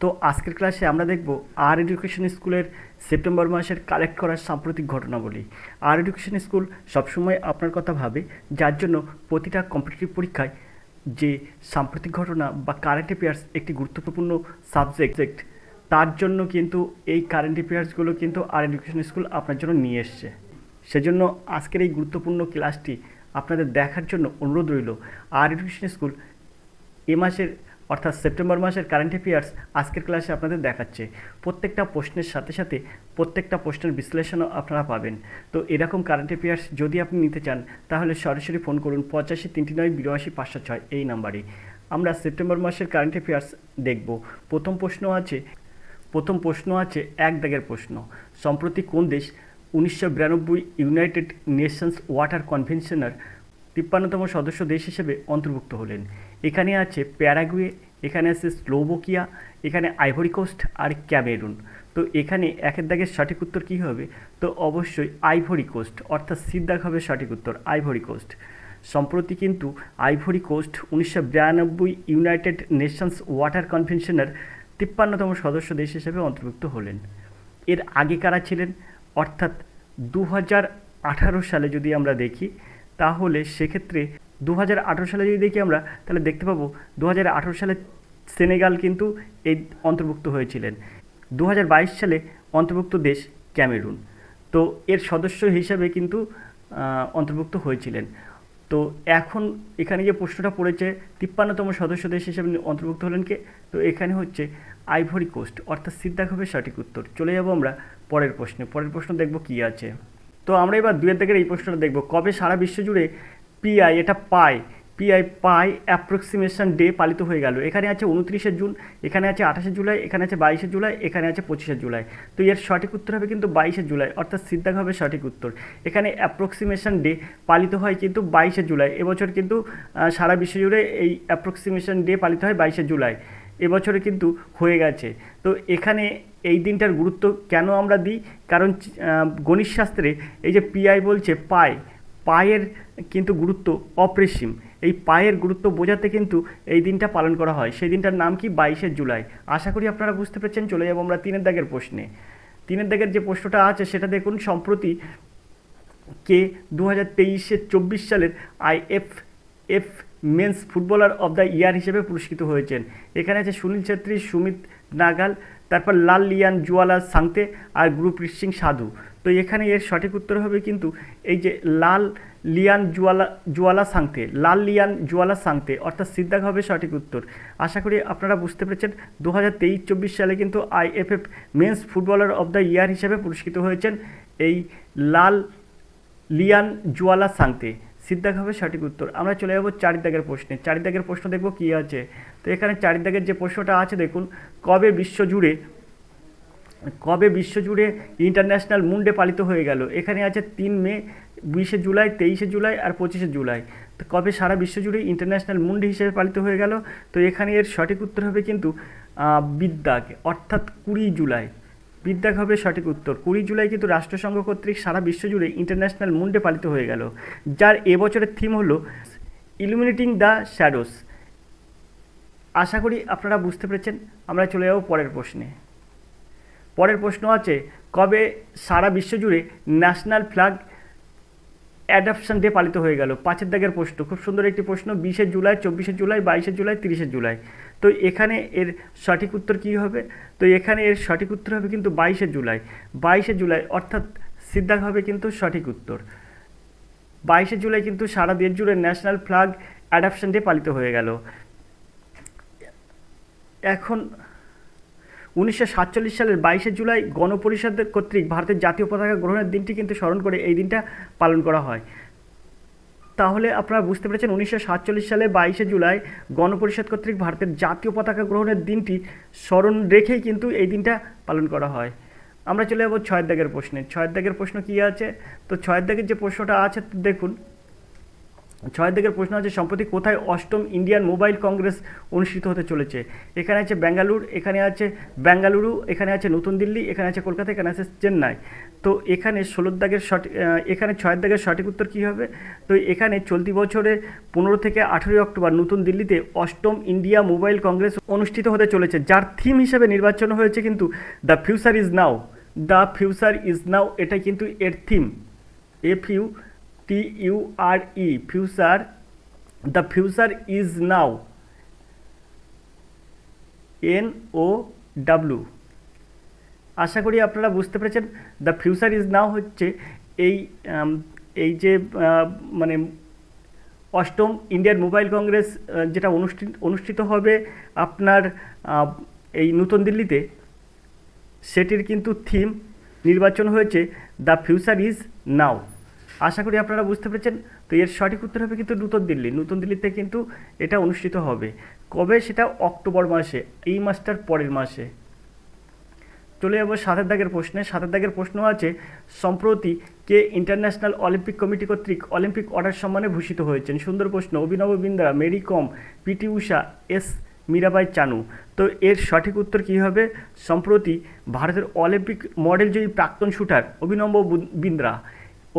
তো আজকের ক্লাসে আমরা দেখব আর এডুকেশন স্কুলের সেপ্টেম্বর মাসের কালেক্ট করার সাম্প্রতিক ঘটনাবলী। আর এডুকেশন স্কুল সবসময় আপনার কথা ভাবে, যার জন্য প্রতিটা কম্পিটিটিভ পরীক্ষায় যে সাম্প্রতিক ঘটনা বা কারেন্ট অ্যাফেয়ার্স একটি গুরুত্বপূর্ণ সাবজেক্ট, তার জন্য কিন্তু এই কারেন্ট অ্যাফেয়ার্সগুলো কিন্তু আর এডুকেশন স্কুল আপনার জন্য নিয়ে এসছে। সেজন্য আজকের এই গুরুত্বপূর্ণ ক্লাসটি আপনাদের দেখার জন্য অনুরোধ রইল। আর এডুকেশন স্কুল এ মাসের অর্থাৎ সেপ্টেম্বর মাসের কারেন্ট অ্যাফেয়ার্স আজকের ক্লাসে আপনাদের দেখাচ্ছে। প্রত্যেকটা প্রশ্নের সাথে সাথে প্রত্যেকটা প্রশ্নের বিশ্লেষণও আপনারা পাবেন। তো এরকম কারেন্ট অ্যাফেয়ার্স যদি আপনি নিতে চান তাহলে সরাসরি ফোন করুন 8539 82 506 এই নাম্বারে। আমরা সেপ্টেম্বর মাসের কারেন্ট অ্যাফেয়ার্স দেখব। প্রথম প্রশ্ন আছে এক দাগের প্রশ্ন। সম্প্রতি কোন দেশ 1992 ইউনাইটেড নেশনস ওয়াটার কনভেনশনের 53তম সদস্য দেশ হিসেবে অন্তর্ভুক্ত হলেন? এখানে আছে প্যারাগুয়ে, এখানে আছে স্লোভাকিয়া, এখানে আইভরি কোস্ট আর ক্যামেরুন। তো এখানে একের দাগের সঠিক উত্তর কী হবে? তো অবশ্যই আইভরি কোস্ট, অর্থাৎ সিদ্ধাক হবে সঠিক উত্তর আইভরি কোস্ট। সম্প্রতি কিন্তু Ivory Coast 1992 United Nations water কনভেনশনের 53তম সদস্য দেশ হিসেবে অন্তর্ভুক্ত হলেন। এর আগে কারা ছিলেন? অর্থাৎ 2018 সালে যদি আমরা দেখি তাহলে সেক্ষেত্রে 2018 সালে যদি দেখি আমরা তাহলে দেখতে পাবো 2018 সালে সেনেগাল কিন্তু এই অন্তর্ভুক্ত হয়েছিলেন। 2022 সালে অন্তর্ভুক্ত দেশ ক্যামেরুন। তো এর সদস্য হিসাবে কিন্তু অন্তর্ভুক্ত হয়েছিলেন। তো এখন এখানে যে প্রশ্নটা পড়েছে 53তম সদস্য দেশ হিসেবে অন্তর্ভুক্ত হলেন কে? তো এখানে হচ্ছে আইভরি কোস্ট, অর্থাৎ সিদ্ধাক হবে সঠিক উত্তর। চলে যাব আমরা পরের প্রশ্ন দেখব কি আছে। তো আমরা এবার দুয়ের দাগের এই প্রশ্নটা দেখব। কবে সারা বিশ্ব জুড়ে পিআই পাই অ্যাপ্রক্সিমেশন ডে পালিত হয়ে গেল? এখানে আছে 29শে জুন, এখানে আছে 28শে জুলাই, এখানে আছে 22শে জুলাই, এখানে আছে 25শে জুলাই। তো এর সঠিক উত্তর হবে কিন্তু 22শে জুলাই, অর্থাৎ সিদ্ধাক হবে সঠিক উত্তর। এখানে অ্যাপ্রক্সিমেশন ডে পালিত হয় কিন্তু 22শে জুলাই। এবছর কিন্তু সারা বিশ্ব জুড়ে এই অ্যাপ্রক্সিমেশন ডে পালিত হয় 22শে জুলাই। এবছরে কিন্তু হয়ে গেছে। তো এখানে এই দিনটার গুরুত্ব কেন আমরা দিই? কারণ গণিত শাস্ত্রে এই যে পিআই বলছে পায়ের কিন্তু গুরুত্ব অপরিসীম। এই পায়ের গুরুত্ব বোঝাতে কিন্তু এই দিনটা পালন করা হয়। সেই দিনটার নাম কি? 22শে জুলাই। আশা করি আপনারা বুঝতে পেরেছেন। চলে যাব আমরা তিনের দাগের প্রশ্নে। তিনের দাগের যে প্রশ্নটা আছে সেটা দেখুন। সম্প্রতি কে 2023-24 সালের IFF men's footballer of the year হিসেবে পুরস্কৃত হয়েছেন? এখানে আছে সুনীল ছেত্রী, সুমিত নাগাল, তারপর লাল লিয়ান জুয়ালা সাংতে আর গুরপ্রীত সিং সাধু। তো এখানে এর সঠিক উত্তর হবে কিন্তু এই যে লাল লিয়ান জুয়ালা সাংতে, অর্থাৎ সিদ্ধাক হবে সঠিক উত্তর। আশা করি আপনারা বুঝতে পেরেছেন। 2023-24 সালে কিন্তু IFF men's footballer of the year হিসেবে পুরস্কৃত হয়েছেন এই লাল লিয়ান জুয়ালা সাংতে। সিদ্ধাক হবে সঠিক উত্তর। আমরা চলে যাবো চার দাগের প্রশ্নে। চার দাগের প্রশ্ন দেখব কী আছে। তো এখানে চার দাগের যে প্রশ্নটা আছে দেখুন। কবে বিশ্বজুড়ে ইন্টারন্যাশনাল মুন ডে পালিত হয়ে গেল? এখানে আছে 3 মে, 20শে জুলাই, 23শে জুলাই আর 25শে জুলাই। তো কবে সারা বিশ্বজুড়ে ইন্টারন্যাশনাল মুন ডে হিসেবে পালিত হয়ে গেল? তো এখানে এর সঠিক উত্তর হবে কিন্তু বিদ্যাগ, অর্থাৎ 20 জুলাই। বিদ্যাগ হবে সঠিক উত্তর। 20 জুলাই কিন্তু রাষ্ট্রসংঘ কর্তৃক সারা বিশ্বজুড়ে ইন্টারন্যাশনাল মুন ডে পালিত হয়ে গেল, যার এবছরের থিম হলো ইলুমিনেটিং দ্য শ্যাডোস। আশা করি আপনারা বুঝতে পেরেছেন। আমরা চলে যাব পরের প্রশ্নে। পরের প্রশ্ন আছে কবে সারা বিশ্বজুড়ে ন্যাশনাল ফ্ল্যাগ অ্যাডাপশন ডে পালিত হয়ে গেল? 5 দাগের প্রশ্ন, খুব সুন্দর একটি প্রশ্ন। 20শে জুলাই, 24শে জুলাই, 22শে জুলাই, 30শে জুলাই। তো এখানে এর সঠিক উত্তর কী হবে? তো এখানে এর সঠিক উত্তর হবে কিন্তু 22শে জুলাই। 22শে জুলাই, অর্থাৎ সিদ্ধাক হবে কিন্তু সঠিক উত্তর। 22শে জুলাই কিন্তু সারা দেশ জুড়ে ন্যাশনাল ফ্ল্যাগ অ্যাডাপশন ডে পালিত হয়ে গেল। এখন 1947 সালের 22শে জুলাই গণপরিষদের কর্তৃক ভারতের জাতীয় পতাকা গ্রহণের দিনটি কিন্তু স্মরণ করে এই দিনটা পালন করা হয়। তাহলে আপনারা বুঝতে পেরেছেন 1947 সালে 22শে জুলাই গণপরিষদ কর্তৃক ভারতের জাতীয় পতাকা গ্রহণের দিনটি স্মরণ রেখেই কিন্তু এই দিনটা পালন করা হয়। আমরা চলে যাব 6 দাগের প্রশ্নে। 6 দাগের প্রশ্ন কী আছে? তো 6 দাগের যে প্রশ্নটা আছে দেখুন। ছয় দিকের প্রশ্ন আছে সম্প্রতি কোথায় অষ্টম ইন্ডিয়ান মোবাইল কংগ্রেস অনুষ্ঠিত হতে চলেছে? এখানে আছে বেঙ্গালুরু, এখানে আছে নতুন দিল্লি, এখানে আছে কলকাতা, এখানে আছে চেন্নাই। তো এখানে এখানে ছয়ের দাগের সঠিক উত্তর কী হবে? তো এখানে চলতি বছরে 15 থেকে 18 অক্টোবর নতুন দিল্লিতে অষ্টম ইন্ডিয়া মোবাইল কংগ্রেস অনুষ্ঠিত হতে চলেছে, যার থিম হিসেবে নির্বাচন হয়েছে কিন্তু দ্য ফিউচার ইজ নাও। এটাই কিন্তু এর theme, FUTURE, future, the future is now, NOW। আশা করি আপনারা বুঝতে পেরেছেন। দ্য ফিউচার ইজ নাও হচ্ছে এই এই যে মানে অষ্টম ইন্ডিয়ান মোবাইল কংগ্রেস যেটা অনুষ্ঠিত হবে আপনার এই নতুন দিল্লিতে, সেটির কিন্তু থিম নির্বাচন হয়েছে দ্য ফিউচার ইজ নাও। আশা করি আপনারা বুঝতে পেরেছেন। তো এর সঠিক উত্তর হবে কিন্তু নতুন দিল্লিতে কিন্তু এটা অনুষ্ঠিত হবে। কবে? সেটা অক্টোবর মাসে, এই মাসটার পরের মাসে। চলে যাবো সাতের দাগের প্রশ্নে। সাতের দাগের প্রশ্ন আছে সম্প্রতি কে ইন্টারন্যাশনাল অলিম্পিক কমিটি কর্তৃক অলিম্পিক অর্ডার সম্মানে ভূষিত হয়েছেন? সুন্দর প্রশ্ন। অভিনব বিন্দ্রা, মেরি কম, পিটি ঊষা, এস মীরাবাই চানু। তো এর সঠিক উত্তর কী হবে? সম্প্রতি ভারতের অলিম্পিক মডেল জয়ী প্রাক্তন শুটার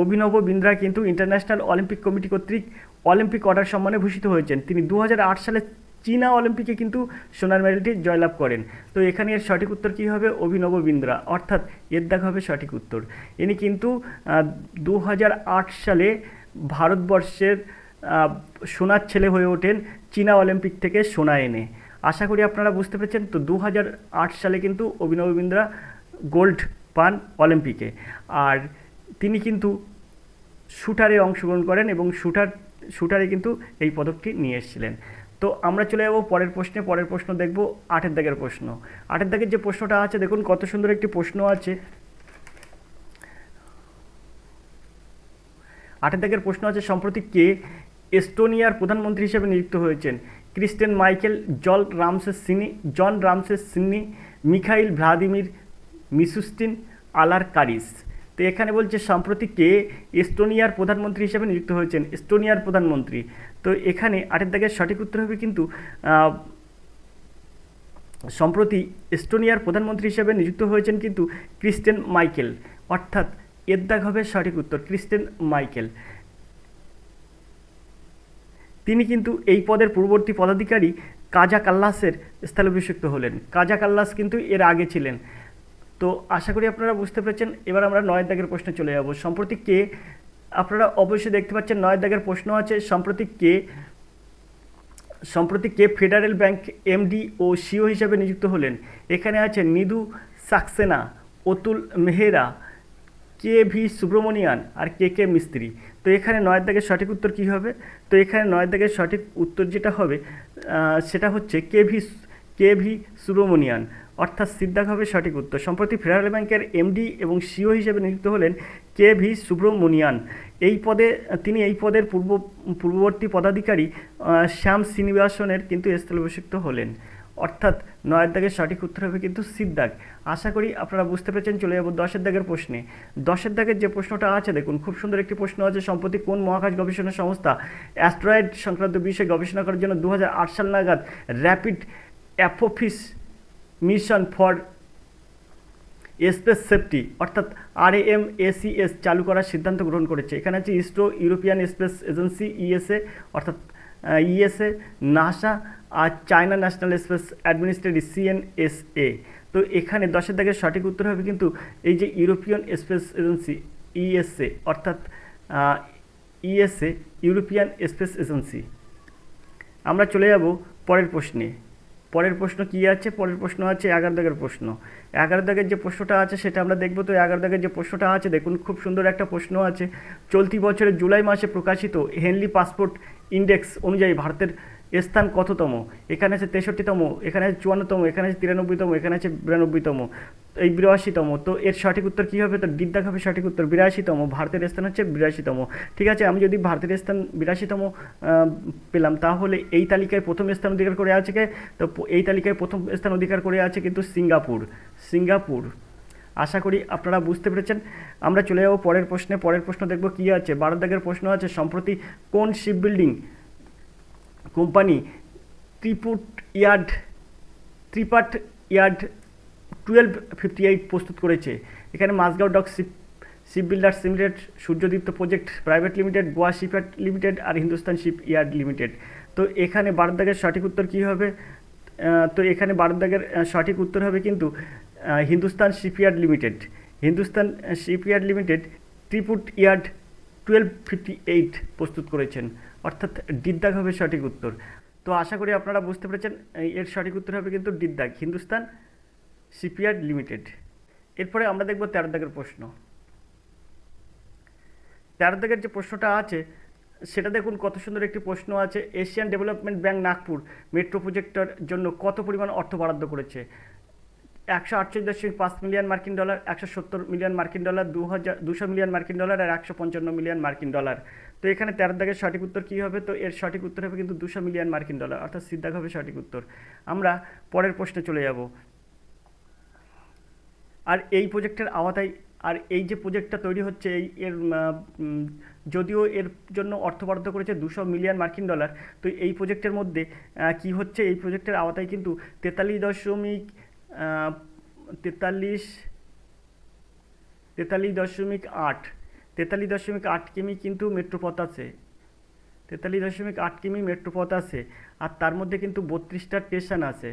অভিনব বিন্দ্রা কিন্তু ইন্টারন্যাশনাল অলিম্পিক কমিটি কর্তৃক অলিম্পিক অর্ডার সম্মানে ভূষিত হয়েছেন। তিনি 2008 সালে চীনা অলিম্পিকে কিন্তু সোনার মেডেলটি জয়লাভ করেন। তো এখানে এর সঠিক উত্তর কী হবে? অভিনব বিন্দ্রা, অর্থাৎ এর দাগ হবে সঠিক উত্তর। ইনি কিন্তু 2008 সালে ভারতবর্ষের সোনার ছেলে হয়ে ওঠেন চীনা অলিম্পিক থেকে সোনা এনে। আশা করি আপনারা বুঝতে পেরেছেন। তো 2008 সালে কিন্তু অভিনব বিন্দ্রা গোল্ড পান অলিম্পিকে, আর তিনি কিন্তু শুটারে অংশগ্রহণ করেন এবং শুটারে কিন্তু এই পদকটি নিয়ে এসেছিলেন। তো আমরা চলে যাবো পরের প্রশ্নে। পরের প্রশ্ন দেখব 8 দাগের প্রশ্ন। 8 দাগের যে প্রশ্নটা আছে দেখুন কত সুন্দর একটি প্রশ্ন আছে। 8 দাগের প্রশ্ন আছে সম্প্রতি কে এস্টোনিয়ার প্রধানমন্ত্রী হিসেবে নিযুক্ত হয়েছেন? ক্রিস্টেন মাইকেল, জন রামসেস সিনি, মিখাইল ভ্লাদিমির মিশুস্টিন, আলার কারিস। তো এখানে বলছে সম্প্রতি কে এস্টোনিয়ার প্রধানমন্ত্রী হিসেবে নিযুক্ত হয়েছেন? এস্টোনিয়ার প্রধানমন্ত্রী। তো এখানে 8 দাগের সঠিক উত্তর হবে কিন্তু সম্প্রতি এস্টোনিয়ার প্রধানমন্ত্রী হিসেবে নিযুক্ত হয়েছেন কিন্তু ক্রিস্টেন মাইকেল, অর্থাৎ এর দাগ হবে সঠিক উত্তর, ক্রিস্টেন মাইকেল। তিনি কিন্তু এই পদের পূর্ববর্তী পদাধিকারী কাজা কাল্লাসের স্থলাভিষিক্ত হলেন। কাজা কাল্লাস কিন্তু এর আগে ছিলেন। তো আশা করি আপনারা বুঝতে পেরেছেন। এবার আমরা 9 দাগের প্রশ্নে চলে যাব। সম্প্রতি কে, আপনারা অবশ্যই দেখতে পাচ্ছেন 9 দাগের প্রশ্ন আছে সম্প্রতি কে ফেডারেল ব্যাংক এমডি ও সিও হিসাবে নিযুক্ত হলেন? এখানে আছে নিধু সাক্সেনা, অতুল মেহরা, KV সুব্রমণিয়ান আর কে মিস্ত্রি। তো এখানে 9 দাগের সঠিক উত্তর কী হবে? তো এখানে 9 দাগের সঠিক উত্তর যেটা হবে সেটা হচ্ছে KV সুব্রমণিয়ান, অর্থাৎ সিদ্ধাক হবে সঠিক উত্তর। সম্প্রতি ফেডারেল ব্যাংকের এমডি এবং সিও হিসেবে নিযুক্ত হলেন KV সুব্রমণিয়ান। তিনি এই পদের পূর্ববর্তী পদাধিকারী শ্যাম শ্রীনিবাসনের কিন্তু স্থলাভিষিক্ত হলেন, অর্থাৎ 9 দাগের সঠিক উত্তর হবে কিন্তু সিদ্ধাক। আশা করি আপনারা বুঝতে পেরেছেন। চলে যাব 10 দাগের প্রশ্নে। 10 দাগের যে প্রশ্নটা আছে দেখুন খুব সুন্দর একটি প্রশ্ন আছে। সম্প্রতি কোন মহাকাশ গবেষণা সংস্থা অ্যাস্ট্রয়েড সংক্রান্ত বিষয়ে গবেষণা করার জন্য 2008 সাল নাগাদ rapid Apophis mission for space safety অর্থাৎ RAMACS চালু করার সিদ্ধান্ত গ্রহণ করেছে? এখানে আছে ISRO, European Space Agency ESA অর্থাৎ ইএসএ, নাসা আর China National Space Administrative CNSA। তো এখানে 10 দাগের সঠিক উত্তর হবে কিন্তু এই যে ইউরোপিয়ান স্পেস এজেন্সি ইএসএ, অর্থাৎ ইএসএ ইউরোপিয়ান স্পেস এজেন্সি। আমরা চলে যাব পরের প্রশ্নে। পরের প্রশ্ন কী আছে? পরের প্রশ্ন আছে 11 দাগের প্রশ্ন। 11 দাগের যে প্রশ্নটা আছে সেটা আমরা দেখব। তো 11 দাগের যে প্রশ্নটা আছে দেখুন খুব সুন্দর একটা প্রশ্ন আছে। চলতি বছরের জুলাই মাসে প্রকাশিত হেনলি পাসপোর্ট ইন্ডেক্স অনুযায়ী ভারতের স্থান কততম? এখানে আছে 63তম, এখানে আছে 54তম, এখানে আছে 93তম, এখানে আছে 92তম, এই 82তম। তো এর সঠিক উত্তর কী হবে? তো ডিদ্দাক হবে সঠিক উত্তর, 82তম। ভারতের স্থান হচ্ছে 82তম। ঠিক আছে, আমি যদি ভারতের স্থান 82তম পেলাম তাহলে এই তালিকায় প্রথম স্থান অধিকার করে আছে কে? তো এই তালিকায় প্রথম স্থান অধিকার করে আছে কিন্তু সিঙ্গাপুর। আশা করি আপনারা বুঝতে পেরেছেন। আমরা চলে যাবো পরের প্রশ্নে। পরের প্রশ্ন দেখব কী আছে। 12 দাগের প্রশ্ন আছে, সম্প্রতি কোন শিপ বিল্ডিং কোম্পানি ত্রিপাট ইয়ার্ড 1258 প্রস্তুত করেছে? এখানে Mazagaon dock ship builders limited, Suryadipta project private limited, Goa shipyard limited আর হিন্দুস্তান শিপ ইয়ার্ড লিমিটেড। তো এখানে 12 দাগের সঠিক উত্তর কী হবে? তো এখানে 12 দাগের সঠিক উত্তর হবে কিন্তু Hindustan shipyard limited. Hindustan shipyard limited ত্রিপুট ইয়ার্ড 1258 প্রস্তুত করেছেন, অর্থাৎ ডিদ্দাগ হবে সঠিক উত্তর। তো আশা করি আপনারা বুঝতে পেরেছেন, এর সঠিক উত্তর হবে কিন্তু ডিদ্দাগ, হিন্দুস্তান শিপইয়ার্ড লিমিটেড। এরপরে আমরা দেখব 13 দাগের প্রশ্ন। 13 দাগের যে প্রশ্নটা আছে সেটা দেখুন, কত সুন্দর একটি প্রশ্ন আছে। Asian development bank Nagpur metro প্রজেক্টের জন্য কত পরিমাণ অর্থ বরাদ্দ করেছে? 148.5 মিলিয়ন মার্কিন ডলার, 170 মিলিয়ন মার্কিন ডলার, 200 মিলিয়ন মার্কিন ডলার আর 155 মিলিয়ন মার্কিন ডলার। তো এখানে 13 দাগের সঠিক উত্তর কী হবে? তো এর সঠিক উত্তর হবে কিন্তু 200 মিলিয়ন মার্কিন ডলার, অর্থাৎ সিদ্ধাগ হবে সঠিক উত্তর। আমরা পরের প্রশ্নে চলে যাব। আর এই প্রজেক্টের আওতায়, আর এই যে প্রজেক্টটা তৈরি হচ্ছে যদিও এর জন্য অর্থ বরাদ্দ করেছে 200 মিলিয়ন মার্কিন ডলার, তো এই প্রজেক্টের মধ্যে কি হচ্ছে, এই প্রজেক্টের আওতায় কিন্তু 43.8 কিমি কিন্তু মেট্রোপথ আছে। 43.8 কিমি মেট্রোপথ আছে, আর তার মধ্যে কিন্তু 32টা স্টেশন আছে।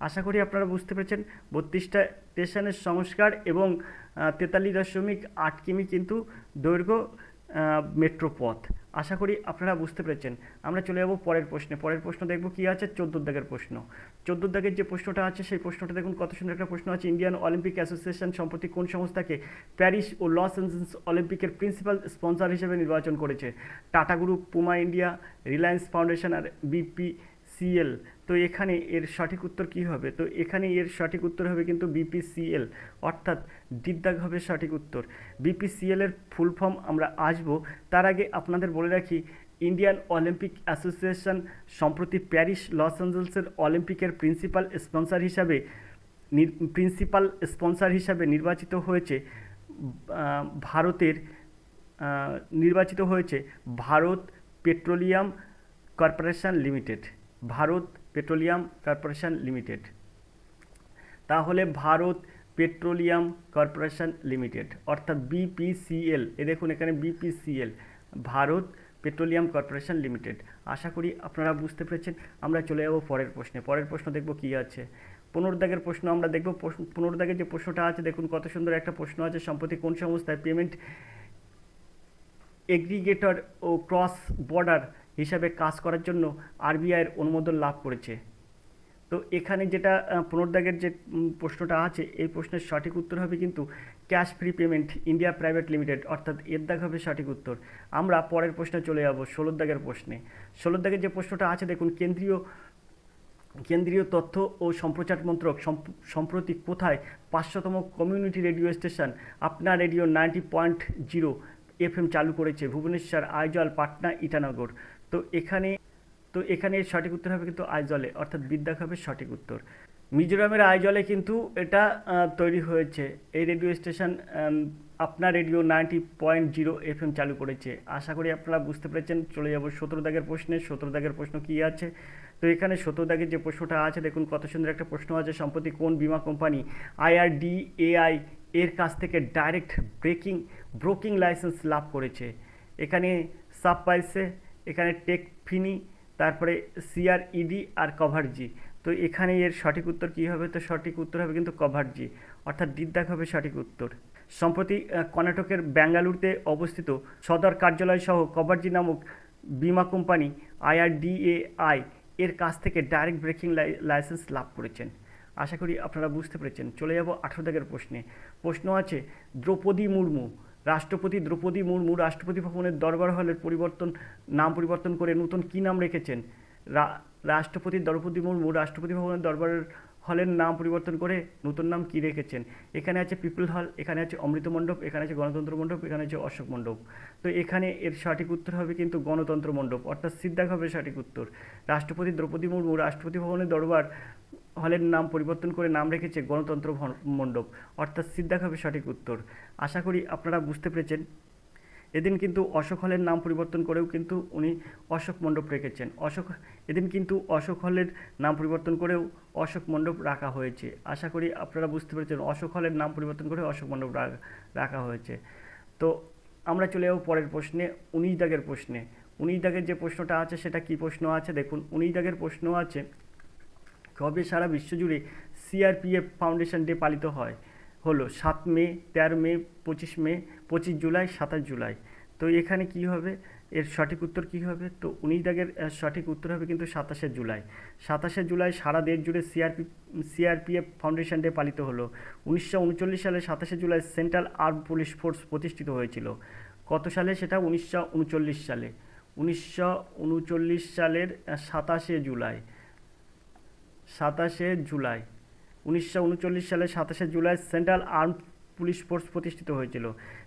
আশা করি আপনারা বুঝতে পেরেছেন, 32টা স্টেশনের সংস্কার এবং 43.8 কিমি কিন্তু দৈর্ঘ্য মেট্রোপথ। আশা করি আপনারা বুঝতে পেরেছেন। আমরা চলে যাব পরের প্রশ্নে। পরের প্রশ্ন দেখব কী আছে, 14 দাগের প্রশ্ন। 14 দাগের যে প্রশ্নটা আছে সেই প্রশ্নটা দেখুন, কত সুন্দর একটা প্রশ্ন আছে। ইন্ডিয়ান অলিম্পিক অ্যাসোসিয়েশন সম্প্রতি কোন সংস্থাকে প্যারিস ও লস অ্যাঞ্জেলস অলিম্পিকের প্রিন্সিপাল স্পন্সর হিসেবে নির্বাচন করেছে? Tata group, Puma India, Reliance foundation আর বিপিসিএল। তো এখানে এর সঠিক উত্তর কী হবে? তো এখানে এর সঠিক উত্তর হবে কিন্তু বিপিসিএল, অর্থাৎ ডিদ্দাগ হবে সঠিক উত্তর। বিপিসিএল এর ফুল ফর্ম আমরা আসব, তার আগে আপনাদের বলে রাখি, ইন্ডিয়ান অলিম্পিক অ্যাসোসিয়েশন সম্প্রতি প্যারিস লস অ্যাঞ্জেলসের অলিম্পিকের প্রিন্সিপাল স্পন্সর হিসাবে নির্বাচিত হয়েছে Bharat petroleum corporation limited. Bharat petroleum corporation limited. তাহলে ভারত পেট্রোলিয়াম কর্পোরেশন লিমিটেড, অর্থাৎ বিপিসিএল। এ দেখুন এখানে BPCL, Bharat petroleum corporation limited. আশা করি আপনারা বুঝতে পেরেছেন। আমরা চলে যাব পরের প্রশ্নে। পরের প্রশ্ন দেখব কী আছে। 15 দাগের প্রশ্ন আমরা দেখব। 15 দাগের যে প্রশ্নটা আছে দেখুন, কত সুন্দর একটা প্রশ্ন আছে। সম্প্রতি কোন সংস্থায় পেমেন্ট এগ্রিগেটর ও ক্রস বর্ডার হিসাবে কাজ করার জন্য আরবিআইয়ের অনুমোদন লাভ করেছে? তো এখানে যেটা 15 দাগের যে প্রশ্নটা আছে, এই প্রশ্নের সঠিক উত্তর হবে কিন্তু cash free payment India private limited, অর্থাৎ এর দাগ হবে সঠিক উত্তর। আমরা পরের প্রশ্নে চলে যাব 16 দাগের প্রশ্নে। 16 দাগের যে প্রশ্নটা আছে দেখুন, কেন্দ্রীয় তথ্য ও সম্প্রচার মন্ত্রক সম্প্রতি কোথায় 500তম কমিউনিটি রেডিও স্টেশন আপনার রেডিও 90.0 FM চালু করেছে? ভুবনেশ্বর, আইজল, পাটনা, ইটানগর। তো এখানে সঠিক উত্তর হবে কিন্তু আইজলে, অর্থাৎ বিদ্যাক হবে সঠিক উত্তর। মিজোরামের আইজলে কিন্তু এটা তৈরি হয়েছে। এই রেডিও স্টেশন আপনার রেডিও 90.0 FM চালু করেছে। আশা করি আপনারা বুঝতে পেরেছেন। চলে যাব 17 দাগের প্রশ্নে। 17 দাগের প্রশ্ন কী আছে? তো এখানে 17 দাগের যে প্রশ্নটা আছে দেখুন, কত সুন্দর একটা প্রশ্ন আছে। সম্প্রতি কোন বিমা কোম্পানি IRDAI এর কাছ থেকে ডাইরেক্ট ব্রোকিং লাইসেন্স লাভ করেছে? এখানে সাব পাইছে, এখানে টেকফিনি, তারপরে CRED আর কভারজি। তো এখানে এর সঠিক উত্তর কী হবে? তো সঠিক উত্তর হবে কিন্তু কভারজি, অর্থাৎ ডিদ্দাক হবে সঠিক উত্তর। সম্প্রতি কর্ণাটকের বেঙ্গালুরুতে অবস্থিত সদর কার্যালয় সহ কভারজি নামক বিমা কোম্পানি IRDAI এর কাছ থেকে ডাইরেক্ট ব্রেকিং লাইসেন্স লাভ করেছেন। আশা করি আপনারা বুঝতে পেরেছেন। চলে যাব 18 দাগের প্রশ্নে। প্রশ্ন আছে, রাষ্ট্রপতি দ্রৌপদী মুর্মু রাষ্ট্রপতি ভবনের দরবার হলের নাম পরিবর্তন করে নতুন কী নাম রেখেছেন? রাষ্ট্রপতি দ্রৌপদী মুর্মু রাষ্ট্রপতি ভবনের দরবারের হলের নাম পরিবর্তন করে নতুন নাম কী রেখেছেন? এখানে আছে পিপল হল, এখানে আছে অমৃত মণ্ডপ, এখানে আছে গণতন্ত্র মণ্ডপ, এখানে আছে অশোক মণ্ডপ। তো এখানে এর সঠিক উত্তর হবে কিন্তু গণতন্ত্র মণ্ডপ, অর্থাৎ সিদ্ধাক হবে সঠিক উত্তর। রাষ্ট্রপতি দ্রৌপদী মুর্মু রাষ্ট্রপতি ভবনের দরবার হলের নাম পরিবর্তন করে নাম রেখেছে গণতন্ত্র মণ্ডপ, অর্থাৎ সিদ্ধাক হবে সঠিক উত্তর। আশা করি আপনারা বুঝতে পেরেছেন। এদিন কিন্তু অশোক হলের নাম পরিবর্তন করেও কিন্তু উনি অশোক মণ্ডপ রেখেছেন। এদিন কিন্তু অশোক হলের নাম পরিবর্তন করেও অশোক মণ্ডপ রাখা হয়েছে। আশা করি আপনারা বুঝতে পেরেছেন, অশোক হলের নাম পরিবর্তন করে অশোক মণ্ডপ রাখা হয়েছে। তো আমরা চলে যাবো পরের প্রশ্নে, 19 দাগের প্রশ্নে। 19 দাগের যে প্রশ্নটা আছে সেটা কি প্রশ্ন আছে দেখুন। 19 দাগের প্রশ্ন আছে, কবে সারা বিশ্বজুড়ে সিআরপিএফ ফাউন্ডেশন ডে পালিত হলো? 7 মে, 13 মে, 25 মে, 25 জুলাই, 27 জুলাই। তো এখানে কি হবে, এর সঠিক উত্তর কি হবে? তো 19 দাগের সঠিক উত্তর হবে কিন্তু 27শে জুলাই। 27শে জুলাই সারা দেশ জুড়ে সিআরপিএফ ফাউন্ডেশন ডে পালিত হলো। 1939 সালে 27শে July central arm police force প্রতিষ্ঠিত হয়েছিল। কত সালে সেটা? 1939 সালে। 1939 সালের 27শে জুলাই। 27শে জুলাই 1939 সালে 27শে July central arm police force প্রতিষ্ঠিত হয়েছিল।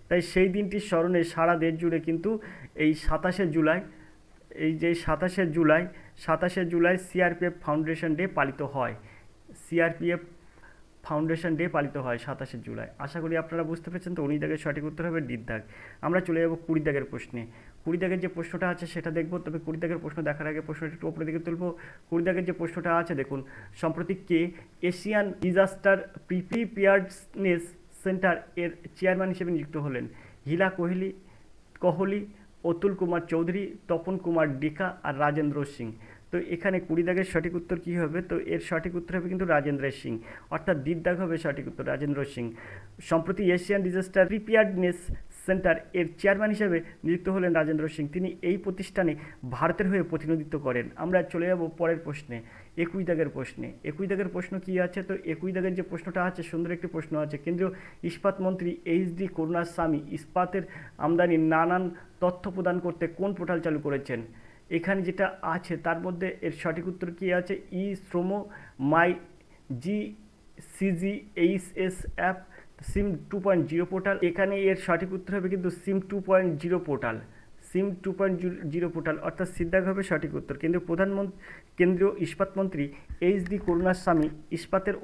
তাই সেই দিনটির স্মরণে সারা দেশ জুড়ে কিন্তু এই 27শে জুলাই, এই যে 27শে জুলাই সিআরপিএফ ফাউন্ডেশন ডে পালিত হয়। সিআরপিএফ ফাউন্ডেশন ডে পালিত হয় 27শে জুলাই। আশা করি আপনারা বুঝতে পেরেছেন। তো 19 দাগের সঠিক উত্তর হবে ডি দাগ। আমরা চলে যাব 20 দাগের প্রশ্নে। 20 দাগের যে প্রশ্নটা আছে সেটা দেখব, তবে 20 দাগের প্রশ্ন দেখার আগে প্রশ্নটা একটু উপরে দিকে তুলব। 20 দাগের যে প্রশ্নটা আছে দেখুন, সম্প্রতি কে এশিয়ান ডিজাস্টার প্রিপেয়ার্ডনেস সেন্টার এর চেয়ারম্যান হিসেবে নিযুক্ত হলেন? হিলা কোহলি, অতুল কুমার চৌধুরী, তপন কুমার ডিকা আর রাজেন্দ্র সিং। তো এখানে 20 দাগের সঠিক উত্তর কী হবে? তো এর সঠিক উত্তর হবে কিন্তু রাজেন্দ্র সিং, অর্থাৎ দ্বিত দাগ হবে সঠিক উত্তর রাজেন্দ্র সিং। সম্প্রতি এশিয়ান ডিজাস্টার প্রিপেয়ার্ডনেস সেন্টার এর চেয়ারম্যান হিসেবে নিযুক্ত হলেন রাজেন্দ্র সিং। তিনি এই প্রতিষ্ঠানে ভারতের হয়ে প্রতিনিধিত্ব করেন। আমরা চলে যাব পরের প্রশ্নে, 21 দাগের প্রশ্নে। 21 দাগের প্রশ্ন কী আছে? তো 21 দাগের যে প্রশ্নটা আছে, সুন্দর একটি প্রশ্ন আছে। কেন্দ্রীয় ইস্পাত মন্ত্রী এইচ.ডি. করুণাস্বামী ইস্পাতের আমদানির নানান তথ্য প্রদান করতে কোন পোর্টাল চালু করেছেন? এখানে যেটা আছে তার মধ্যে এর সঠিক উত্তর কী আছে? ই শ্রম, মাই জিসিজিএইচএস অ্যাপ, সিম 2.0 পোর্টাল। এখানে এর সঠিক উত্তর হবে কিন্তু সিম 2.0 পোর্টাল। সিম 2.0 পোর্টাল, অর্থাৎ সিদ্ধাক হবে সঠিক উত্তর। কেন্দ্রীয় ইস্পাত মন্ত্রী এইচ.ডি. করুণাস্বামী ইস্পাতের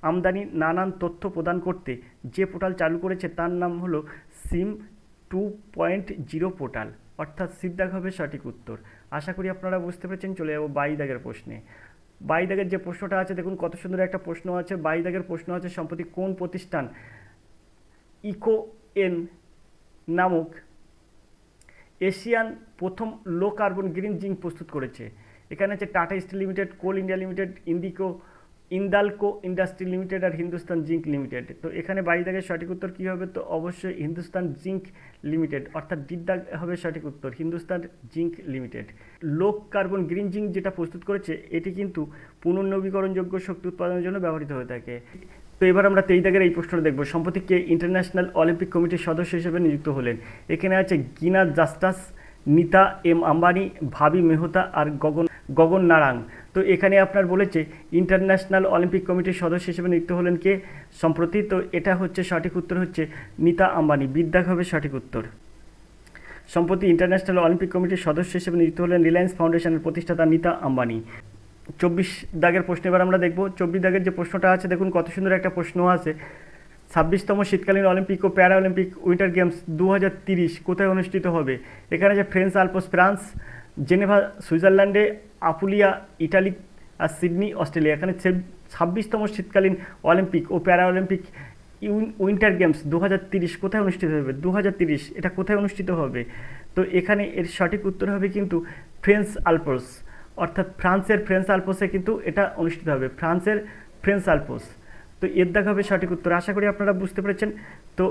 আমদানি নানান তথ্য প্রদান করতে যে পোর্টাল চালু করেছে তার নাম হলো সিম 2.0 পোর্টাল, অর্থাৎ সিদ্ধাক হবে সঠিক উত্তর। আশা করি আপনারা বুঝতে পেরেছেন। চলে যাবো 22 দাগের প্রশ্নে। 22 দাগের যে প্রশ্নটা আছে দেখুন, কত সুন্দর একটা প্রশ্ন আছে। 22 দাগের প্রশ্ন আছে, সম্প্রতি কোন প্রতিষ্ঠান ইকোএন নামক এশিয়ান প্রথম লো কার্বন গ্রিন জিঙ্ক প্রস্তুত করেছে? এখানে আছে টাটা স্টিল লিমিটেড, কোল ইন্ডিয়া লিমিটেড, ইন্দালকো ইন্ডাস্ট্রি লিমিটেড আর হিন্দুস্তান জিঙ্ক লিমিটেড। তো এখানে 22 দাগের সঠিক উত্তর কী হবে? তো অবশ্যই হিন্দুস্তান জিঙ্ক লিমিটেড, অর্থাৎ ডি দাগ হবে সঠিক উত্তর, হিন্দুস্তান জিঙ্ক লিমিটেড। লো কার্বন গ্রিন জিঙ্ক যেটা প্রস্তুত করেছে এটি কিন্তু পুনর্নবীকরণযোগ্য শক্তি উৎপাদনের জন্য ব্যবহৃত হয়ে থাকে। তো এবার আমরা 23 দাগের এই প্রশ্নটা দেখব, সম্প্রতি কে ইন্টারন্যাশনাল অলিম্পিক কমিটির সদস্য হিসেবে নিযুক্ত হলেন? এখানে আছে গিনা জাস্টাস, নীতা এম আম্বানি, ভাবি মেহতা আর গগন নারাং। তো এখানে আপনার বলেছে ইন্টারন্যাশনাল অলিম্পিক কমিটির সদস্য হিসেবে নিযুক্ত হলেন কে সম্প্রতি? তো এটা হচ্ছে সঠিক উত্তর হচ্ছে নীতা আম্বানি, বিদ্যাক হবে সঠিক উত্তর। সম্প্রতি ইন্টারন্যাশনাল অলিম্পিক কমিটির সদস্য হিসেবে নিযুক্ত হলেন রিলায়েন্স ফাউন্ডেশনের প্রতিষ্ঠাতা নীতা আম্বানি। 24 দাগের প্রশ্ন এবার আমরা দেখব। 24 দাগের যে প্রশ্নটা আছে দেখুন, কত সুন্দর একটা প্রশ্ন আছে। 26তম শীতকালীন অলিম্পিক ও প্যারা অলিম্পিক উইন্টার গেমস 2030 কোথায় অনুষ্ঠিত হবে? এখানে যে ফ্রেঞ্চ আলপস ফ্রান্স, জেনেভা সুইজারল্যান্ডে, আপুলিয়া ইটালি আর সিডনি অস্ট্রেলিয়া। এখানে 26তম শীতকালীন অলিম্পিক ও প্যারা অলিম্পিক উইন্টার গেমস 2030 কোথায় অনুষ্ঠিত হবে? 2030 এটা কোথায় অনুষ্ঠিত হবে? তো এখানে এর সঠিক উত্তর হবে কিন্তু ফ্রেঞ্চ আলপস, অর্থাৎ ফ্রান্সের ফ্রেঞ্চ আলপসে কিন্তু এটা অনুষ্ঠিত হবে, ফ্রান্সের ফ্রেঞ্চ আলপস। তো এর দাগ হবে সঠিক উত্তর। আশা করি আপনারা বুঝতে পেরেছেন। তো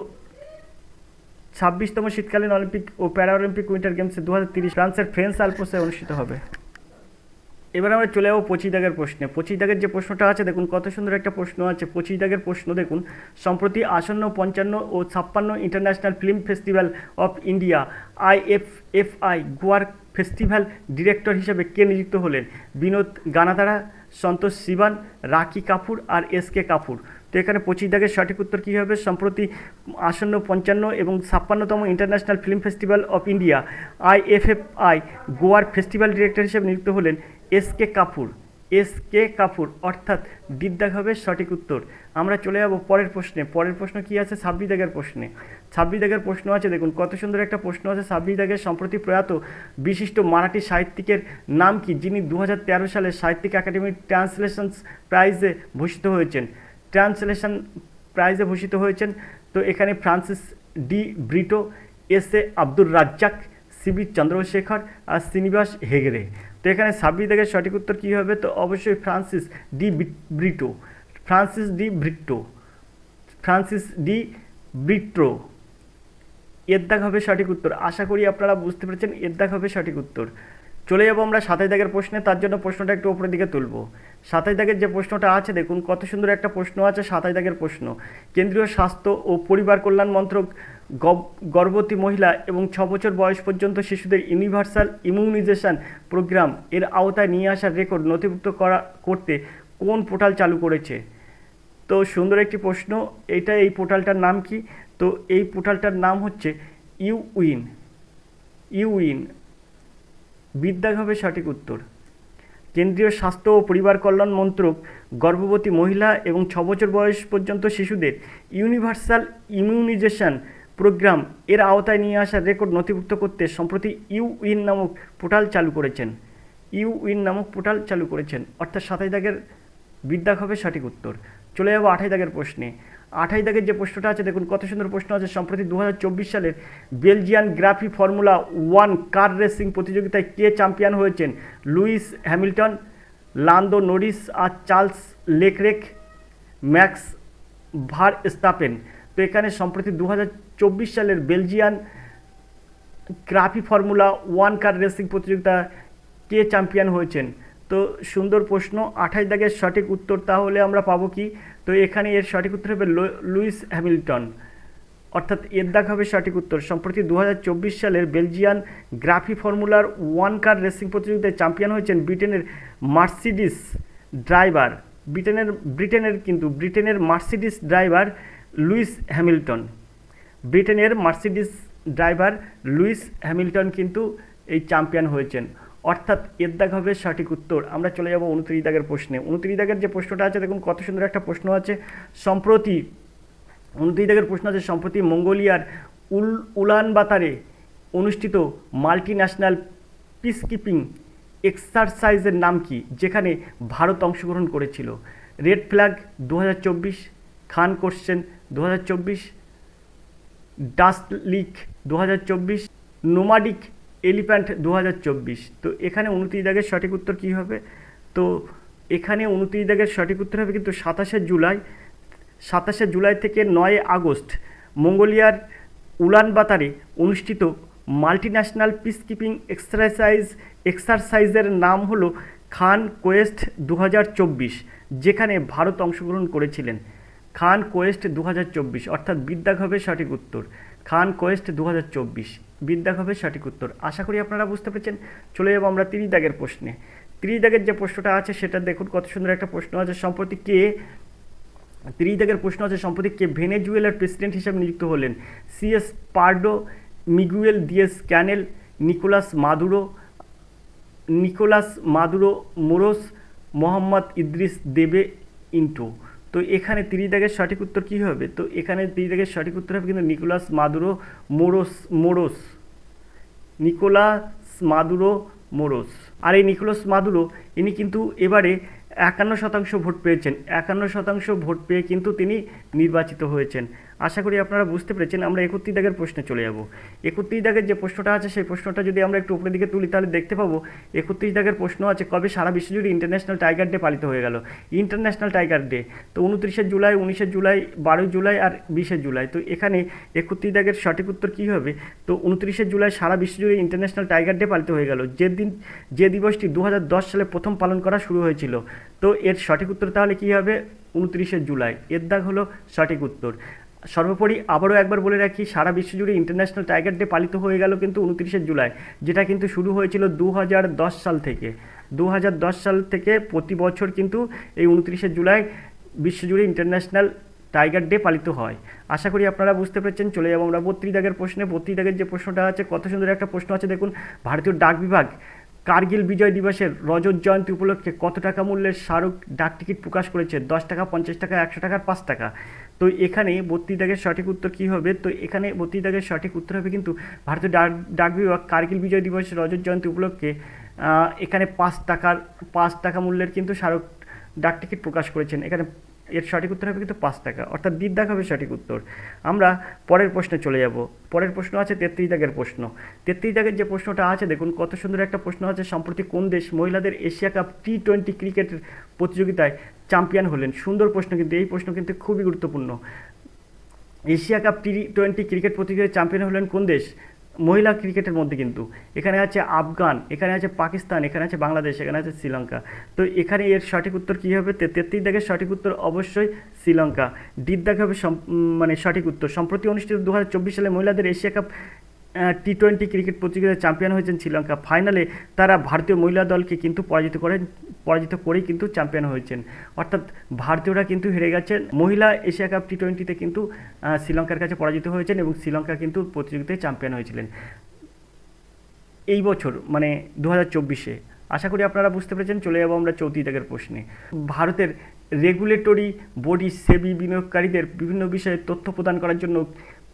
26তম শীতকালীন অলিম্পিক ও প্যারা অলিম্পিক উইন্টার গেমসে 2030 ফ্রান্সের ফ্রেঞ্চ আলপসে অনুষ্ঠিত হবে। এবার আমরা চলে যাবো 25 দাগের প্রশ্নে। 25 দাগের যে প্রশ্নটা আছে দেখুন, কত সুন্দর একটা প্রশ্ন আছে। 25 দাগের প্রশ্ন দেখুন, সম্প্রতি আসন্ন 55 ও 56 international film festival of India IFFI গোয়ার ফেস্টিভ্যাল ডিরেক্টর হিসেবে কে নিযুক্ত হলেন? বিনোদ গানাতারা, সন্তোষ সিবান, রাখি কাপুর আর SK কাপুর। তো এখানে 25 দাগের সঠিক উত্তর কী হবে? সম্প্রতি আসন্ন 55 এবং 56তম international film festival of India IFFI গোয়ার ফেস্টিভ্যাল ডিরেক্টর হিসেবে নিযুক্ত হলেন SK Kapoor. S K Kapoor, অর্থাৎ ডিদ্দাগ হবে সঠিক উত্তর। আমরা চলে যাব পরের প্রশ্নে। পরের প্রশ্ন কি আছে? 26 দাগের প্রশ্নে। 26 দাগের প্রশ্ন আছে, দেখুন কত সুন্দর একটা প্রশ্ন আছে। 26 দাগের সম্প্রতি প্রয়াত বিশিষ্ট মারাঠি সাহিত্যিকের নাম কি, যিনি 2013 সালে সাহিত্যিক একাডেমি ট্রান্সলেশনস প্রাইজে ভূষিত হয়েছেন? ট্রান্সলেশন প্রাইজে ভূষিত হয়েছেন। তো এখানে Francis de Brito, S A Abdur Razzaq, CB Chandrashekhar আর শ্রীনিবাস হেগড়ে। তো এখানে 26 দাগের সঠিক উত্তর কী হবে? তো অবশ্যই Francis de Brito, Francis de Brito, Francis de Brito, এর দাগ হবে সঠিক উত্তর। আশা করি আপনারা বুঝতে পেরেছেন, এর দাগ হবে সঠিক উত্তর। চলে যাবো আমরা 27 দাগের প্রশ্নে, তার জন্য প্রশ্নটা একটু উপরের দিকে তুলব। 27 দাগের যে প্রশ্নটা আছে, দেখুন কত সুন্দর একটা প্রশ্ন আছে। 27 দাগের প্রশ্ন, কেন্দ্রীয় স্বাস্থ্য ও পরিবার কল্যাণ মন্ত্রক গর্ভবতী মহিলা এবং 6 বছর বয়স পর্যন্ত শিশুদের ইউনিভার্সাল ইমিউনাইজেশন প্রোগ্রাম এর আওতায় নিয়ে আসার রেকর্ড নথিভুক্ত করতে কোন পোর্টাল চালু করেছে? তো সুন্দর একটি প্রশ্ন। এই পোর্টালটার নাম কি? তো এই পোর্টালটার নাম হচ্ছে ইউইন। ইউইন, বিদ্যাগ হবে সঠিক উত্তর। কেন্দ্রীয় স্বাস্থ্য ও পরিবার কল্যাণ মন্ত্রক গর্ভবতী মহিলা এবং 6 বছর বয়স পর্যন্ত শিশুদের ইউনিভার্সাল ইমিউনাইজেশন প্রোগ্রাম এর আওতায় নিয়ে আসার রেকর্ড নথিভুক্ত করতে সম্প্রতি ইউইন নামক পোর্টাল চালু করেছেন। ইউইন নামক পোর্টাল চালু করেছেন, অর্থাৎ 27 দাগের বিদ্যাগ হবে সঠিক উত্তর। চলে যাবো 28 দাগের প্রশ্নে। 28 দাগের যে প্রশ্নটা আছে, দেখুন কত সুন্দর প্রশ্ন আছে। সম্প্রতি 2024 সালের বেলজিয়ান গ্রাফি ফর্মুলা 1 কার রেসিং প্রতিযোগিতায় কে চ্যাম্পিয়ন হয়েছেন? লুইস হ্যামিল্টন, লান্দো নরিস আর চার্লস লেকরেক, ম্যাক্স ভারস্টাপেন। তো এখানে সম্প্রতি 2024 সালের বেলজিয়ান গ্রাফি ফর্মুলা 1 কার রেসিং প্রতিযোগিতা কে চ্যাম্পিয়ন হয়েছেন? তো সুন্দর প্রশ্ন। 28 দাগের সঠিক উত্তর তাহলে আমরা পাবো কি? তো এখানে এর সঠিক উত্তর হবে লুইস হ্যামিল্টন, অর্থাৎ এর দাগ হবে সঠিক উত্তর। সম্প্রতি 2024 সালের বেলজিয়ান গ্রাফি ফর্মুলার 1 কার রেসিং প্রতিযোগিতায় চ্যাম্পিয়ন হয়েছেন ব্রিটেনের মার্সিডিস ড্রাইভার, ব্রিটেনের মার্সিডিস ড্রাইভার লুইস হ্যামিল্টন। ব্রিটেনের মার্সিডিস ড্রাইভার লুইস হ্যামিল্টন কিন্তু এই চ্যাম্পিয়ন হয়েছেন, অর্থাৎ এর দাগ হবে সঠিক উত্তর। আমরা চলে যাব 29 দাগের প্রশ্নে। 29 দাগের যে প্রশ্নটা আছে, দেখুন কত সুন্দর একটা প্রশ্ন আছে। সম্প্রতি 29 দাগের প্রশ্ন আছে, সম্প্রতি মঙ্গোলিয়ার উলানবাতারে অনুষ্ঠিত মাল্টি ন্যাশনাল পিসকিপিং এক্সারসাইজের নাম কি, যেখানে ভারত অংশগ্রহণ করেছিল? Red Flag 2024, Khaan quest 2024, Dustlik 2024, Nomadic Elephant 2024। তো এখানে 29 দাগের সঠিক উত্তর কী হবে? তো এখানে 29 দাগের সঠিক উত্তর হবে কিন্তু 27শে জুলাই থেকে 9 আগস্ট মঙ্গোলিয়ার উলানবাতারে অনুষ্ঠিত মাল্টিন্যাশনাল পিসকিপিং এক্সারসাইজের নাম হলো খান কোয়েস্ট 2024, যেখানে ভারত অংশগ্রহণ করেছিলেন। খান কোয়েস্ট 2024, অর্থাৎ বিদ্যাগ হবে সঠিক উত্তর। খান কোয়েস্ট 2024, বিদ্যাগ হবে সঠিক উত্তর। আশা করি আপনারা বুঝতে পেরেছেন। চলে যাবো আমরা 30 দাগের প্রশ্নে। 30 দাগের যে প্রশ্নটা আছে সেটা দেখুন কত সুন্দর একটা প্রশ্ন আছে। সম্প্রতি কে 30 দাগের প্রশ্ন আছে, সম্প্রতি কে ভেনেজুয়েলার প্রেসিডেন্ট হিসেবে নিযুক্ত হলেন? সিএস পার্ডো, মিগুয়েল দিয়েস ক্যানেল, নিকোলাস মাদুরো মোরোস, মোহাম্মদ ইদ্রিস দেবে ইন্টো। তো এখানে 30 দাগের সঠিক উত্তর কী হবে? তো এখানে 30 দাগের সঠিক উত্তর হবে কিন্তু নিকোলাস মাদুরো মোরোস। আর এই নিকোলাস মাদুরো ইনি কিন্তু এবারে 51% ভোট পেয়েছেন। 51% ভোট পেয়ে কিন্তু তিনি নির্বাচিত হয়েছেন। আশা করি আপনারা বুঝতে পেরেছেন। আমরা 31 দাগের প্রশ্নে চলে যাব। 31 দাগের যে প্রশ্নটা আছে সেই প্রশ্নটা যদি আমরা একটু উপরের দিকে তুলি তাহলে দেখতে পাবো 31 দাগের প্রশ্ন আছে, কবে সারা বিশ্বজুড়ে ইন্টারন্যাশনাল টাইগার ডে পালিত হয়ে গেল? ইন্টারন্যাশনাল টাইগার ডে তো 29শে জুলাই, 19শে জুলাই, 12 জুলাই আর 20শে জুলাই। তো এখানে 31 দাগের সঠিক উত্তর কী হবে? তো 29শে জুলাই সারা বিশ্বজুড়ে ইন্টারন্যাশনাল টাইগার ডে পালিত হয়ে গেল, যে দিবসটি 2010 সালে প্রথম পালন করা শুরু হয়েছিল। তো এর সঠিক উত্তর তাহলে কী হবে? 29শে জুলাই, এর দাগ হলো সঠিক উত্তর। সর্বোপরি আবারও একবার বলে রাখি, সারা বিশ্বজুড়ে ইন্টারন্যাশনাল টাইগার ডে পালিত হয়ে গেল কিন্তু 29শে জুলাই, যেটা কিন্তু শুরু হয়েছিল 2010 সাল থেকে। 2010 সাল থেকে প্রতি বছর কিন্তু এই 29শে জুলাই বিশ্বজুড়ে ইন্টারন্যাশনাল টাইগার ডে পালিত হয়। আশা করি আপনারা বুঝতে পেরেছেন। চলে যাবো আমরা 32 দাগের প্রশ্নে। 32 দাগের যে প্রশ্নটা আছে, কত সুন্দর একটা প্রশ্ন আছে দেখুন। ভারতীয় ডাক বিভাগ কার্গিল বিজয় দিবসের রজত জয়ন্তী উপলক্ষে কত টাকা মূল্যের স্মারক ডাক টিকিট প্রকাশ করেছে? 10 টাকা, 50 টাকা, 100 টাকা, 5 টাকা। তো এখানে 32 দাগের সঠিক উত্তর কী হবে? তো এখানে 32 দাগের সঠিক উত্তর হবে কিন্তু ভারতীয় ডাক বিভাগ কার্গিল বিজয় দিবসের রজত জয়ন্তী উপলক্ষে এখানে 5 টাকা মূল্যের কিন্তু স্মারক ডাক টিকিট প্রকাশ করেছেন। এখানে এর সঠিক উত্তর হবে কিন্তু 5 টাকা, অর্থাৎ দ্বিদাগ হবে সঠিক উত্তর। আমরা পরের প্রশ্নে চলে যাব। পরের প্রশ্ন আছে 33 দাগের প্রশ্ন। 33 দাগের যে প্রশ্নটা আছে দেখুন, কত সুন্দর একটা প্রশ্ন আছে। সম্প্রতি কোন দেশ মহিলাদের এশিয়া কাপ টি-20 ক্রিকেট প্রতিযোগিতায় চ্যাম্পিয়ন হলেন? সুন্দর প্রশ্ন, কিন্তু এই প্রশ্ন কিন্তু খুবই গুরুত্বপূর্ণ। এশিয়া কাপ টি-20 ক্রিকেট প্রতিযোগিতায় চ্যাম্পিয়ন হলেন কোন দেশ মহিলা ক্রিকেটের মধ্যে? কিন্তু এখানে আছে আফগান, এখানে আছে পাকিস্তান, এখানে আছে বাংলাদেশ, এখানে আছে শ্রীলঙ্কা। তো এখানে এর সঠিক উত্তর কী হবে? 33 দাগের সঠিক উত্তর অবশ্যই শ্রীলঙ্কা। ডির দাগ হবে মানে সঠিক উত্তর। সম্প্রতি অনুষ্ঠিত 2024 সালে মহিলাদের এশিয়া কাপ টি-20 ক্রিকেট প্রতিযোগিতায় চ্যাম্পিয়ন হয়েছেন শ্রীলঙ্কা। ফাইনালে তারা ভারতীয় মহিলা দলকে কিন্তু পরাজিত করেই কিন্তু চ্যাম্পিয়ন হয়েছেন। অর্থাৎ ভারতীয়রা কিন্তু হেরে গেছেন। মহিলা এশিয়া কাপ টি-20তে কিন্তু শ্রীলঙ্কার কাছে পরাজিত হয়েছেন এবং শ্রীলঙ্কা কিন্তু প্রতিযোগিতায় চ্যাম্পিয়ন হয়েছিলেন এই বছর, মানে 2024-এ। আশা করি আপনারা বুঝতে পেরেছেন। চলে যাবো আমরা 34 দাগের প্রশ্নে। ভারতের রেগুলেটরি বডি সেবি বিনিয়োগকারীদের বিভিন্ন বিষয়ে তথ্য প্রদান করার জন্য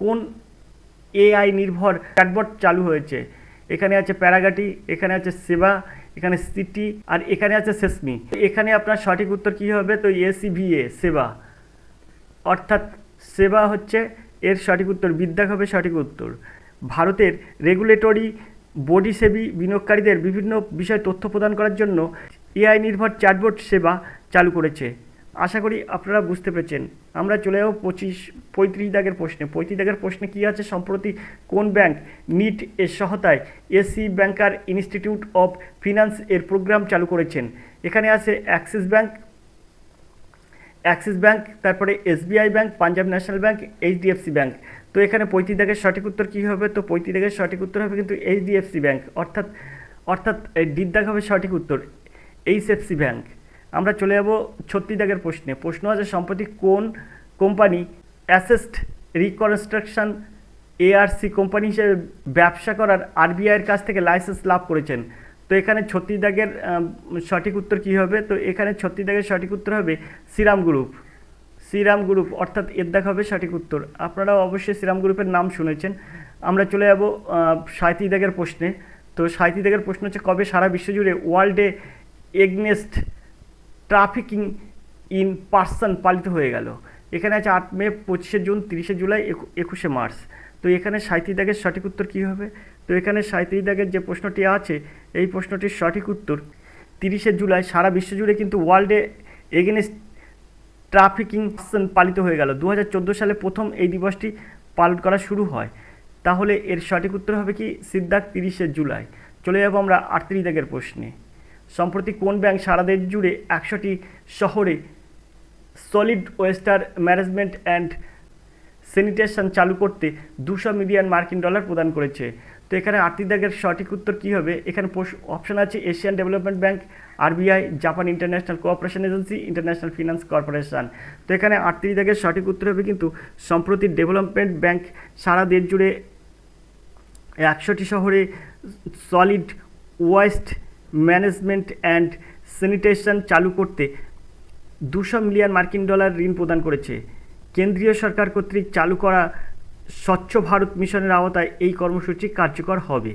কোন এআই নির্ভর চ্যাটবট চালু হয়েছে? এখানে আছে প্যারাগাটি, এখানে আছে সেবা, এখানে সিটি, আর এখানে আছে সেসমি। এখানে আপনার সঠিক উত্তর কী হবে? তো এসিভিএ, সেবা, অর্থাৎ সেবা হচ্ছে এর সঠিক উত্তর। বিদ্যাক হবে সঠিক উত্তর। ভারতের রেগুলেটরি বডি সেবি বিনিয়োগকারীদের বিভিন্ন বিষয়ে তথ্য প্রদান করার জন্য এআই নির্ভর চ্যাটবট সেবা চালু করেছে। আশা করি আপনারা বুঝতে পেরেছেন। আমরা চলে যাবো 35 দাগের প্রশ্নে। 35 দাগের প্রশ্নে কী আছে? সম্প্রতি কোন ব্যাংক নিট এর সহায়তায় AC banker institute of finance এর প্রোগ্রাম চালু করেছেন? এখানে আছে অ্যাক্সিস ব্যাংক, তারপরে SBI bank, Punjab national bank, HDFC bank. তো এখানে 35 দাগের সঠিক উত্তর কী হবে? তো 35 দাগের সঠিক উত্তর হবে কিন্তু এইচডিএফসি ব্যাংক, অর্থাৎ ডির দাগ হবে সঠিক উত্তর, এইচএফসি ব্যাংক। আমরা চলে যাব 36 দাগের প্রশ্নে। প্রশ্ন আছে সম্প্রতি কোন company asset reconstruction ARC company হিসেবে ব্যবসা করার আরবিআইয়ের কাছ থেকে লাইসেন্স লাভ করেছেন? তো এখানে 36 দাগের সঠিক উত্তর কী হবে? তো এখানে 36 দাগের সঠিক উত্তর হবে শ্রীরাম গ্রুপ, অর্থাৎ এর দাগ হবে সঠিক উত্তর। আপনারাও অবশ্যই শ্রীরাম গ্রুপের নাম শুনেছেন। আমরা চলে যাব 37 দাগের প্রশ্নে। তো 37 দাগের প্রশ্ন হচ্ছে কবে সারা বিশ্বজুড়ে world day against trafficking in person পালিত হয়ে গেল? এখানে আছে 8 মে, 25 জুন, 30 জুলাই, 21 মার্চ। তো এখানে 37 দাগের সঠিক উত্তর কী হবে? তো এখানে 37 দাগের যে প্রশ্নটি আছে এই প্রশ্নটির সঠিক উত্তর 30 জুলাই। সারা বিশ্বজুড়ে কিন্তু world day against trafficking person পালিত হয়ে গেল। 2014 সালে প্রথম এই দিবসটি পালন করা শুরু হয়। তাহলে এর সঠিক উত্তর হবে কি? সিদ্ধাক 30 জুলাই। চলে যাব আমরা 38 দাগের প্রশ্নে। সম্প্রতি কোন ব্যাংক সারা দেশ জুড়ে 100টি শহরে solid oyster management and sanitation চালু করতে $200 মিলিয়ন প্রদান করেছে? তো এখানে 38 দাগের সঠিক উত্তর কী হবে? এখানে অপশন আছে Asian development bank, RBI, Japan international cooperation agency, international finance corporation. তো এখানে 38 দাগের সঠিক উত্তর হবে কিন্তু সম্প্রতি ডেভেলপমেন্ট ব্যাংক সারা দেশ জুড়ে 100টি শহরে solid waste management and sanitation চালু করতে $200 মিলিয়ন ঋণ প্রদান করেছে। কেন্দ্রীয় সরকার কর্তৃক চালু করা স্বচ্ছ ভারত মিশনের আওতায় এই কর্মসূচি কার্যকর হবে।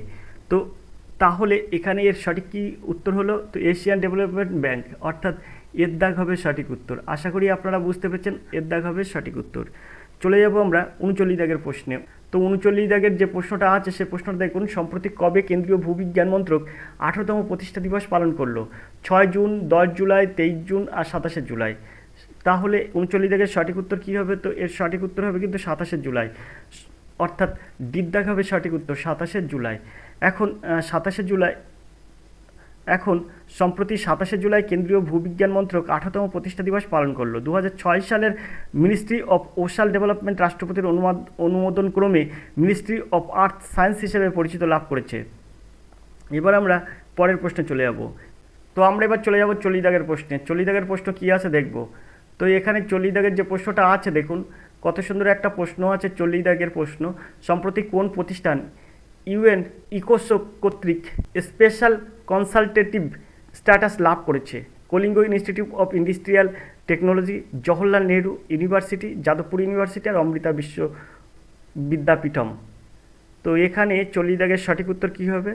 তো তাহলে এখানে এর সঠিক কী উত্তর হলো? তো এশিয়ান ডেভেলপমেন্ট ব্যাংক, অর্থাৎ এর দাগ হবে সঠিক উত্তর। আশা করি আপনারা বুঝতে পেরেছেন, এর দাগ হবে সঠিক উত্তর। চলে যাব আমরা 39 দাগের প্রশ্নে। তো 39 দাগের যে প্রশ্নটা আছে সে প্রশ্নটা দেখুন, সম্প্রতি কবে কেন্দ্রীয় ভূবিজ্ঞান মন্ত্রক 18তম প্রতিষ্ঠা দিবস পালন করলো? 6 জুন, 10 জুলাই, 23 জুন আর 27 জুলাই। তাহলে 39 দাগের সঠিক উত্তর কী হবে? তো এর সঠিক উত্তর হবে কিন্তু 27 জুলাই, অর্থাৎ ডির দাগ হবে সঠিক উত্তর 27 জুলাই। এখন সম্প্রতি 27 জুলাই কেন্দ্রীয় ভূবিজ্ঞান মন্ত্রক 18তম প্রতিষ্ঠা দিবস পালন করলো। 2006 সালের মিনিস্ট্রি অফ সোশ্যাল ডেভেলপমেন্ট রাষ্ট্রপতির অনুমোদন ক্রমে মিনিস্ট্রি অফ আর্থ সায়েন্স হিসেবে পরিচিত লাভ করেছে। এবার আমরা পরের প্রশ্নে চলে যাব। তো আমরা এবার চলে যাব 40 দাগের প্রশ্নে। 40 দাগের প্রশ্ন কী আছে দেখব। তো এখানে 40 দাগের যে প্রশ্নটা আছে দেখুন, কত সুন্দর একটা প্রশ্ন আছে 40 দাগের প্রশ্ন। সম্প্রতি কোন প্রতিষ্ঠান ইউএন ইকোসোক কর্তৃক স্পেশাল কনসালটেটিভ স্ট্যাটাস লাভ করেছে। Kalinga institute of industrial technology, Jawaharlal Nehru university, Jadavpur university আর অমৃতা বিশ্ব বিদ্যাপীঠম। তো এখানে 40 দাগের সঠিক উত্তর কী হবে?